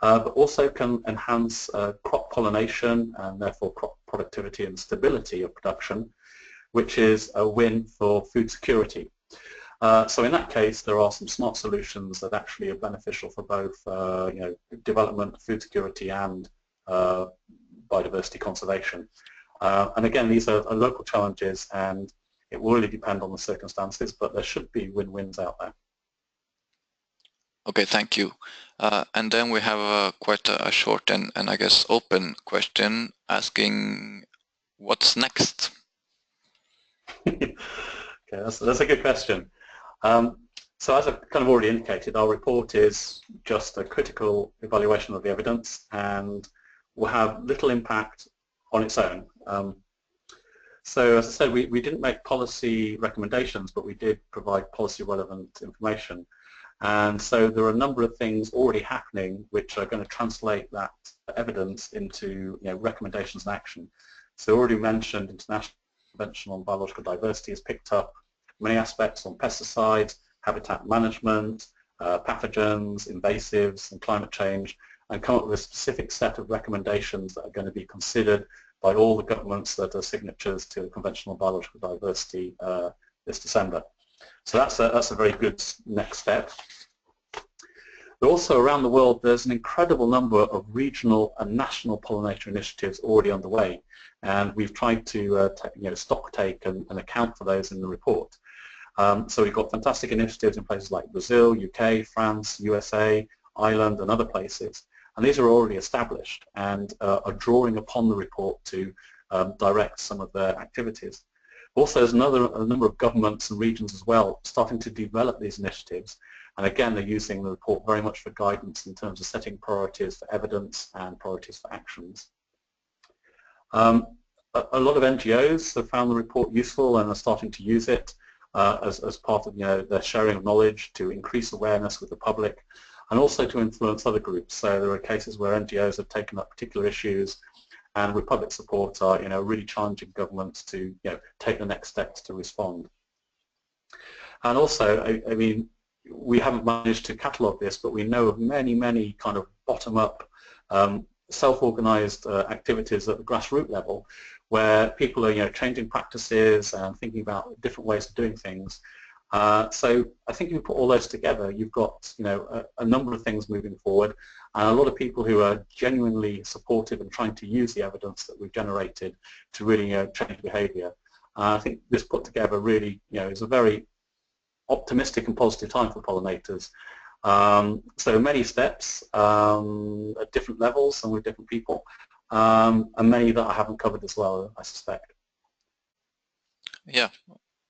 but also can enhance crop pollination and therefore crop productivity and stability of production, which is a win for food security. So in that case, there are some smart solutions that actually are beneficial for both development, food security, and biodiversity conservation. And again, these are local challenges, and it will really depend on the circumstances, but there should be win-wins out there. Okay, thank you. And then we have quite a short and I guess open question asking, what's next? Okay, that's a good question. So as I've kind of already indicated, our report is just a critical evaluation of the evidence and will have little impact on its own. So as I said, we didn't make policy recommendations, but we did provide policy relevant information. And so there are a number of things already happening which are going to translate that evidence into recommendations and action. So already mentioned, International Convention on Biological Diversity has picked up many aspects on pesticides, habitat management, pathogens, invasives, and climate change, and come up with a specific set of recommendations that are going to be considered by all the governments that are signatories to the Convention on Biological Diversity this December. So that's a very good next step. But also around the world, there's an incredible number of regional and national pollinator initiatives already underway, and we've tried to stock take and account for those in the report. So we've got fantastic initiatives in places like Brazil, UK, France, USA, Ireland, and other places, and these are already established and are drawing upon the report to direct some of their activities. Also, there's a number of governments and regions as well starting to develop these initiatives, and again, they're using the report very much for guidance in terms of setting priorities for evidence and priorities for actions. A lot of NGOs have found the report useful and are starting to use it as part of their sharing of knowledge to increase awareness with the public and also to influence other groups. So there are cases where NGOs have taken up particular issues, and with public support are really challenging governments to take the next steps to respond. And also, I mean, we haven't managed to catalogue this, but we know of many kind of bottom-up self-organized activities at the grassroots level where people are changing practices and thinking about different ways of doing things. So I think if you put all those together, you've got a number of things moving forward, and a lot of people who are genuinely supportive and trying to use the evidence that we've generated to really change behaviour. I think this put together really is a very optimistic and positive time for pollinators. So many steps at different levels and with different people, and many that I haven't covered as well, I suspect. Yeah,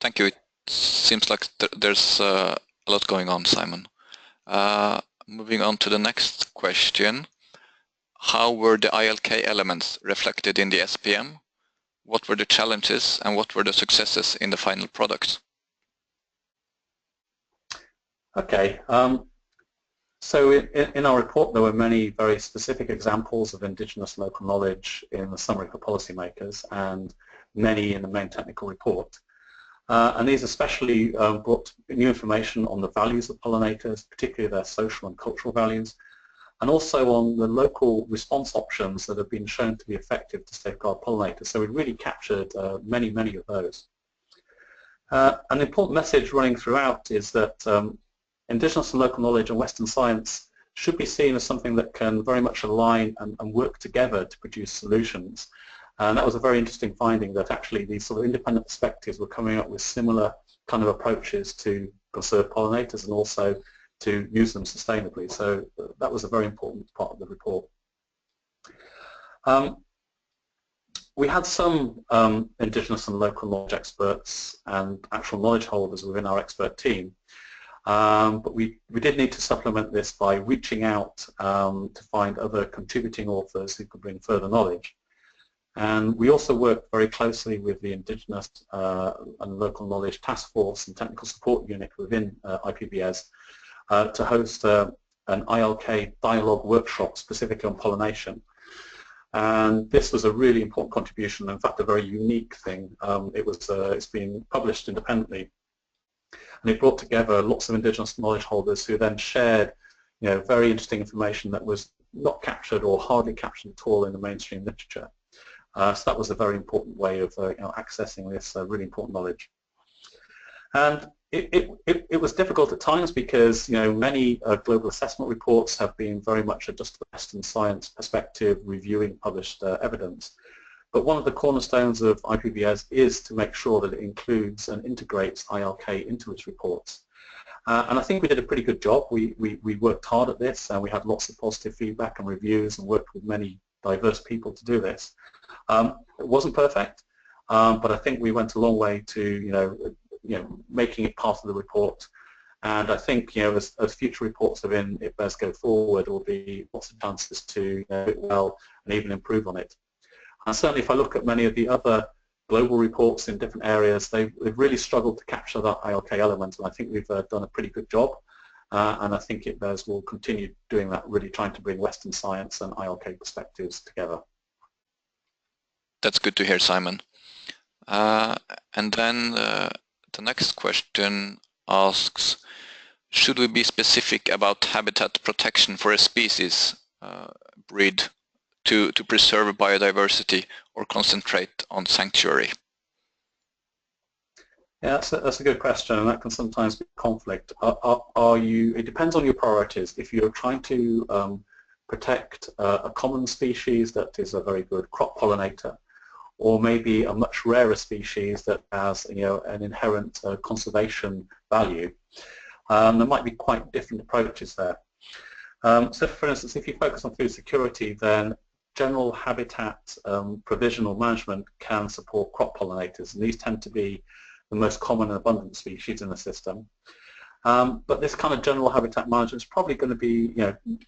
thank you. It seems like there's a lot going on, Simon. Moving on to the next question. How were the ILK elements reflected in the SPM? What were the challenges and what were the successes in the final product? Okay, so in our report there were many very specific examples of Indigenous local knowledge in the summary for policymakers and many in the main technical report. And these especially brought new information on the values of pollinators, particularly their social and cultural values, and also on the local response options that have been shown to be effective to safeguard pollinators. So we really captured many of those. An important message running throughout is that Indigenous and local knowledge and Western science should be seen as something that can very much align and work together to produce solutions. And that was a very interesting finding, that actually these sort of independent perspectives were coming up with similar kind of approaches to conserve pollinators and also to use them sustainably. So that was a very important part of the report. We had some Indigenous and local knowledge experts and actual knowledge holders within our expert team, but we did need to supplement this by reaching out to find other contributing authors who could bring further knowledge. And we also work very closely with the Indigenous and Local Knowledge Task Force and Technical Support Unit within IPBES to host an ILK dialogue workshop specifically on pollination. And this was a really important contribution, in fact a very unique thing. It's been published independently, and it brought together lots of Indigenous knowledge holders who then shared very interesting information that was not captured or hardly captured at all in the mainstream literature. So that was a very important way of accessing this really important knowledge. And it was difficult at times because many global assessment reports have been very much just a Western science perspective, reviewing published evidence. But one of the cornerstones of IPBES is to make sure that it includes and integrates ILK into its reports. And I think we did a pretty good job. We worked hard at this, and we had lots of positive feedback and reviews and worked with many diverse people to do this. It wasn't perfect, but I think we went a long way to making it part of the report. And I think as future reports of IPBES go forward, there will be lots of chances to do it well and even improve on it. And certainly, if I look at many of the other global reports in different areas, they've really struggled to capture that ILK element, and I think we've done a pretty good job. And I think IPBES will continue doing that, really trying to bring Western science and ILK perspectives together. That's good to hear, Simon. And then the next question asks, should we be specific about habitat protection for a species breed to preserve biodiversity, or concentrate on sanctuary? Yeah, that's a good question, and that can sometimes be conflict. It depends on your priorities. If you're trying to protect a common species that is a very good crop pollinator, or maybe a much rarer species that has an inherent conservation value, there might be quite different approaches there. So for instance, if you focus on food security, then general habitat provision or management can support crop pollinators, and these tend to be the most common and abundant species in the system. But this kind of general habitat management is probably going to be,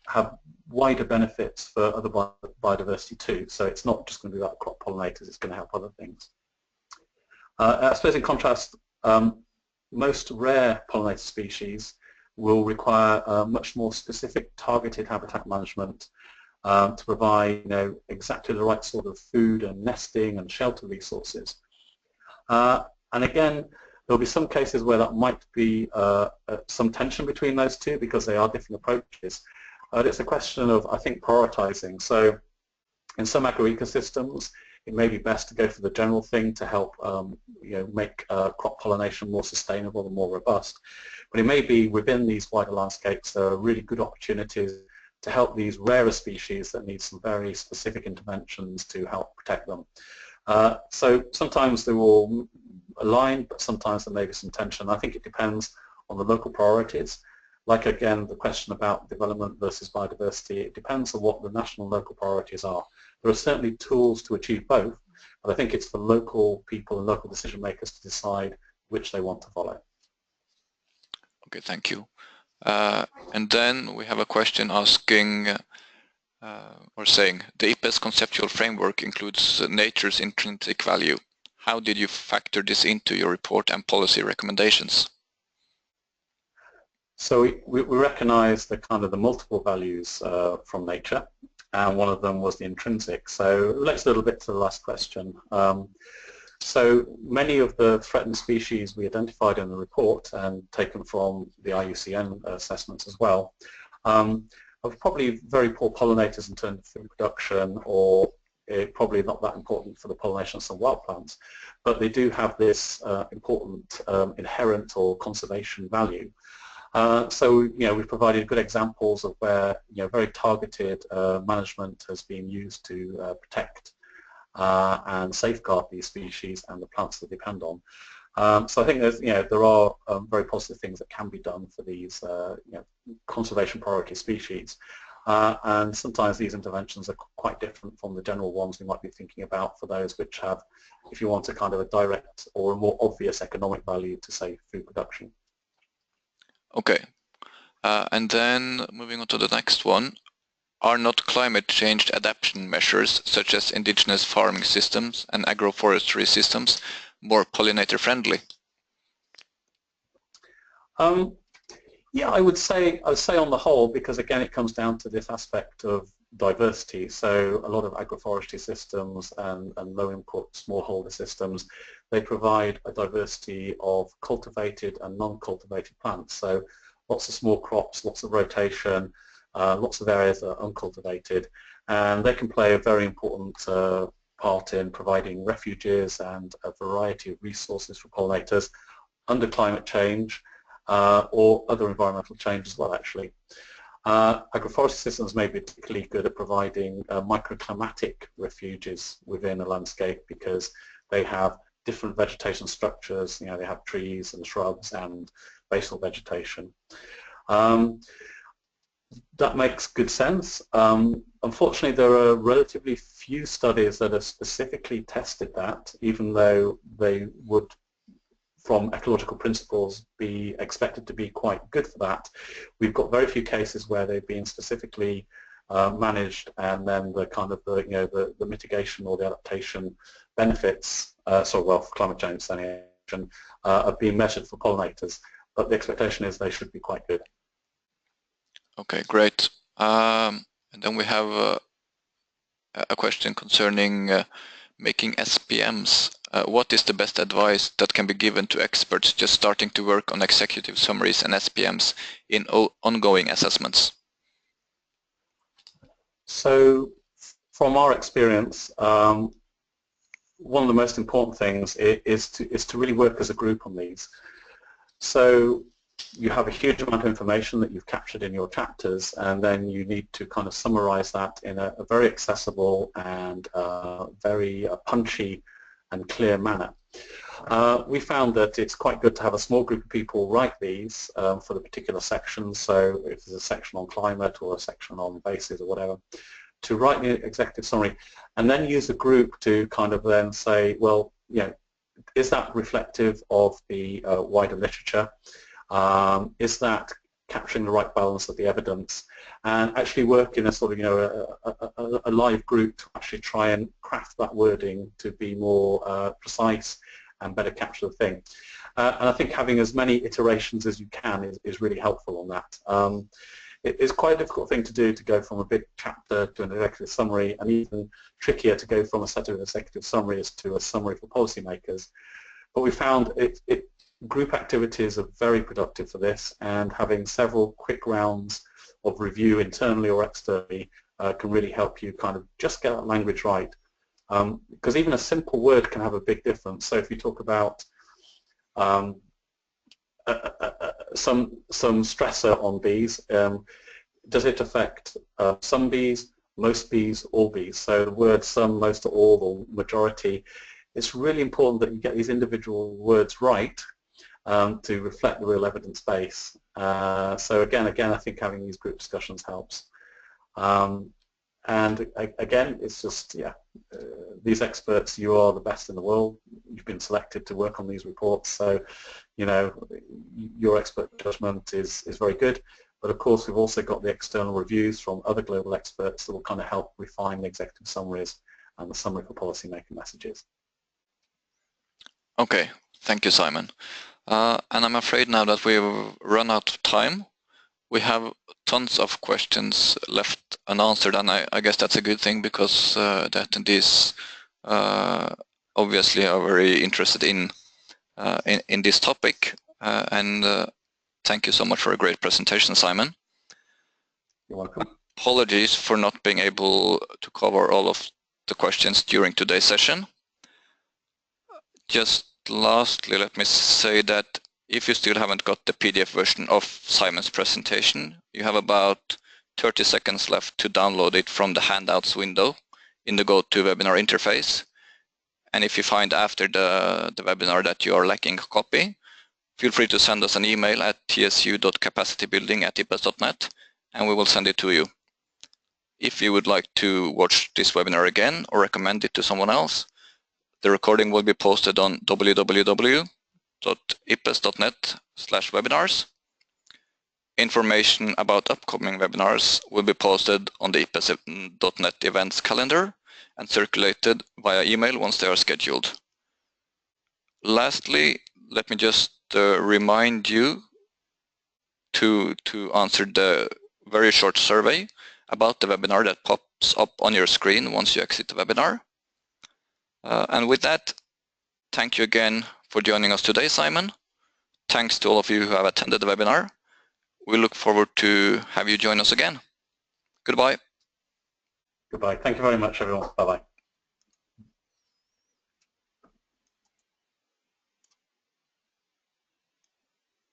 have wider benefits for other biodiversity too. So it's not just going to be about crop pollinators, it's going to help other things. I suppose in contrast, most rare pollinator species will require much more specific targeted habitat management to provide exactly the right sort of food and nesting and shelter resources. And again, there'll be some cases where that might be some tension between those two because they are different approaches. It's a question of, I think, prioritizing. So in some agroecosystems, it may be best to go for the general thing to help make crop pollination more sustainable and more robust. But it may be within these wider landscapes there are really good opportunities to help these rarer species that need some very specific interventions to help protect them. So sometimes they will align, but sometimes there may be some tension. I think it depends on the local priorities. Like again, the question about development versus biodiversity, it depends on what the national and local priorities are. There are certainly tools to achieve both, but I think it's for local people and local decision makers to decide which they want to follow. Okay, thank you. And then we have a question asking or saying, the IPBES conceptual framework includes nature's intrinsic value. How did you factor this into your report and policy recommendations? So we recognize the kind of the multiple values from nature, and one of them was the intrinsic. So it relates a little bit to the last question. So many of the threatened species we identified in the report and taken from the IUCN assessments as well are probably very poor pollinators in terms of food production, or probably not that important for the pollination of some wild plants, but they do have this important inherent or conservation value. So we've provided good examples of where very targeted management has been used to protect and safeguard these species and the plants that depend on. So I think there are very positive things that can be done for these conservation priority species, and sometimes these interventions are quite different from the general ones we might be thinking about for those which have, if you want, a kind of a direct or a more obvious economic value to, say, food production. Okay, and then moving on to the next one. Are not climate change adaptation measures such as indigenous farming systems and agroforestry systems more pollinator friendly? Yeah, I would say on the whole, because again it comes down to this aspect of diversity. So a lot of agroforestry systems and low input smallholder systems, they provide a diversity of cultivated and non-cultivated plants. So lots of small crops, lots of rotation, lots of areas that are uncultivated, and they can play a very important part in providing refuges and a variety of resources for pollinators under climate change or other environmental change as well, actually. Agroforestry systems may be particularly good at providing microclimatic refuges within a landscape because they have different vegetation structures. You know, they have trees and shrubs and basal vegetation. That makes good sense. Unfortunately, there are relatively few studies that have specifically tested that, even though they would, from ecological principles, be expected to be quite good for that. We've got very few cases where they've been specifically managed, and then the kind of the mitigation or the adaptation benefits, for climate change are being measured for pollinators. But the expectation is they should be quite good. Okay, great. And then we have a question concerning making SPMs. What is the best advice that can be given to experts just starting to work on executive summaries and SPMs in ongoing assessments? So from our experience, one of the most important things is to really work as a group on these. So you have a huge amount of information that you've captured in your chapters, and then you need to kind of summarize that in a very accessible and very punchy and clear manner. We found that it's quite good to have a small group of people write these for the particular sections. So if there's a section on climate or a section on bases or whatever, to write the executive summary and then use a group to kind of then say, well, you know, is that reflective of the wider literature? Is that capturing the right balance of the evidence? And actually work in a sort of, you know, a live group to actually try and craft that wording to be more precise and better capture the thing. And I think having as many iterations as you can is really helpful on that. It's quite a difficult thing to do, to go from a big chapter to an executive summary, and even trickier to go from a set of executive summaries to a summary for policymakers. But we found group activities are very productive for this, and having several quick rounds of review internally or externally can really help you kind of just get that language right. Because even a simple word can have a big difference. So if you talk about some stressor on bees, does it affect some bees, most bees, all bees? So the word some, most, or all, or majority, it's really important that you get these individual words right to reflect the real evidence base. So again, I think having these group discussions helps. And again, it's just, yeah, these experts, you are the best in the world. You've been selected to work on these reports, so, you know, your expert judgment is very good. But of course, we've also got the external reviews from other global experts that will kind of help refine the executive summaries and the summary for policymaking messages. Okay, thank you, Simon. And I'm afraid now that we've run out of time. We have tons of questions left unanswered, and I guess that's a good thing, because the attendees obviously are very interested in this topic. And thank you so much for a great presentation, Simon. You're welcome. Apologies for not being able to cover all of the questions during today's session. Just lastly, let me say that if you still haven't got the PDF version of Simon's presentation, you have about 30 seconds left to download it from the handouts window in the GoToWebinar interface. And if you find after the webinar that you are lacking a copy, feel free to send us an email at tsu.capacitybuilding@ipbes.net, and we will send it to you. If you would like to watch this webinar again or recommend it to someone else, the recording will be posted on www.ipbes.net/webinars. Information about upcoming webinars will be posted on the IPBES.net events calendar and circulated via email once they are scheduled. Lastly, let me just remind you to answer the very short survey about the webinar that pops up on your screen once you exit the webinar. And with that, thank you again for joining us today, Simon. Thanks to all of you who have attended the webinar. We look forward to have you join us again. Goodbye. Goodbye. Thank you very much, everyone. Bye-bye.